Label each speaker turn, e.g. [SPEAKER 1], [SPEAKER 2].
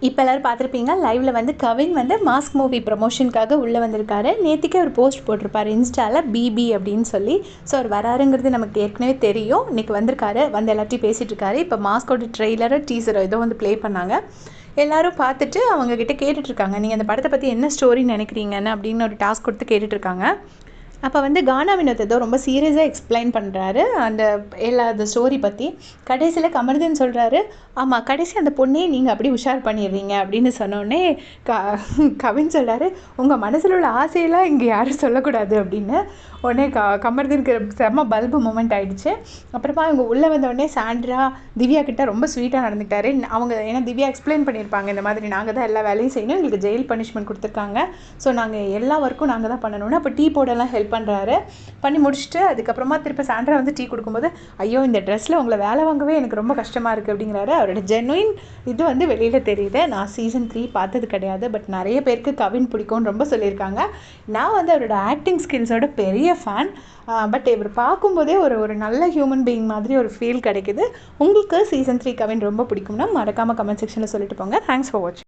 [SPEAKER 1] இப்போ எல்லோரும் பார்த்துருப்பீங்க லைவில் வந்து கவின் வந்து மாஸ்க் மூவி ப்ரமோஷனுக்காக உள்ளே வந்திருக்காரு. நேற்றுக்கே ஒரு போஸ்ட் போட்டிருப்பார் இன்ஸ்டாவில் பிபி அப்படின்னு சொல்லி. ஸோ அவர் வராருங்கிறது நமக்கு ஏற்கனவே தெரியும். இன்றைக்கி வந்திருக்காரு, வந்து எல்லாத்தையும் பேசிகிட்டு இருக்காரு. இப்போ மாஸ்கோட ட்ரெய்லரோ டீசரோ ஏதோ வந்து ப்ளே பண்ணாங்க. எல்லோரும் பார்த்துட்டு அவங்கக்கிட்ட கேட்டுட்ருக்காங்க, நீங்கள் அந்த படத்தை பற்றி என்ன ஸ்டோரி நினைக்கிறீங்கன்னு அப்படின்னு ஒரு டாஸ்க் கொடுத்து கேட்டுட்ருக்காங்க. அப்போ வந்து கானா வினோத் ஏதோ ரொம்ப சீரியஸாக எக்ஸ்பிளைன் பண்ணுறாரு அந்த அந்த ஸ்டோரி பற்றி. கடைசியில் கமர்தீன் சொல்கிறாரு, ஆமாம் கடைசி அந்த பொண்ணையே நீங்கள் அப்படி உஷார் பண்ணிடுறீங்க அப்படின்னு சொன்னோடனே கவின் சொல்கிறாரு, உங்கள் மனசில் உள்ள ஆசையெல்லாம் இங்கே யாரும் சொல்லக்கூடாது அப்படின்னு. உடனே கமர்தீனுக்கு செம்ம பல்பு மூமெண்ட் ஆகிடுச்சு. அப்புறமா இவங்க உள்ளே வந்தோடனே சாண்ட்ரா திவ்யா கிட்ட ரொம்ப ஸ்வீட்டாக நடந்துக்கிட்டாரு. அவங்க ஏன்னா திவ்யா எக்ஸ்பிளைன் பண்ணியிருப்பாங்க, இந்த மாதிரி நாங்கள் தான் எல்லா வேலையும் செய்யணும், எங்களுக்கு ஜெயில் பனிஷ்மெண்ட் கொடுத்துருக்காங்க, ஸோ நாங்கள் எல்லா ஒர்க்கும் நாங்கள் தான் பண்ணணும்னு. அப்போ டீ போடலாம் ஹெல்ப் பண்ணுறாரு. பண்ணி முடிச்சுட்டு அதுக்கப்புறமா திருப்பி சாண்ட்ரா வந்து டீ கொடுக்கும்போது, ஐயோ இந்த ட்ரெஸ்ஸில் உங்களை வேலை வாங்கவே எனக்கு ரொம்ப கஷ்டமாக இருக்குது அப்படிங்கிறாரு. அவரோட ஜென்யூன் இது வந்து வெளியில் தெரியுது. நான் சீசன் 3 பார்த்தது கிடையாது, பட் நிறைய பேருக்கு கவின் பிடிக்கும்னு ரொம்ப சொல்லியிருக்காங்க. நான் வந்து அவரோட ஆக்டிங் ஸ்கில்ஸோட பெரிய ஃபேன். பட் இவர் பார்க்கும்போதே ஒரு நல்ல ஹியூமன் பீயிங் மாதிரி ஒரு ஃபீல் கிடைக்குது. உங்களுக்கு சீசன் 3 கவின் ரொம்ப பிடிக்கும்னா மறக்காமல் கமெண்ட் செக்ஷனில் சொல்லிட்டு போங்க. தேங்க்ஸ் ஃபார் வாட்சிங்.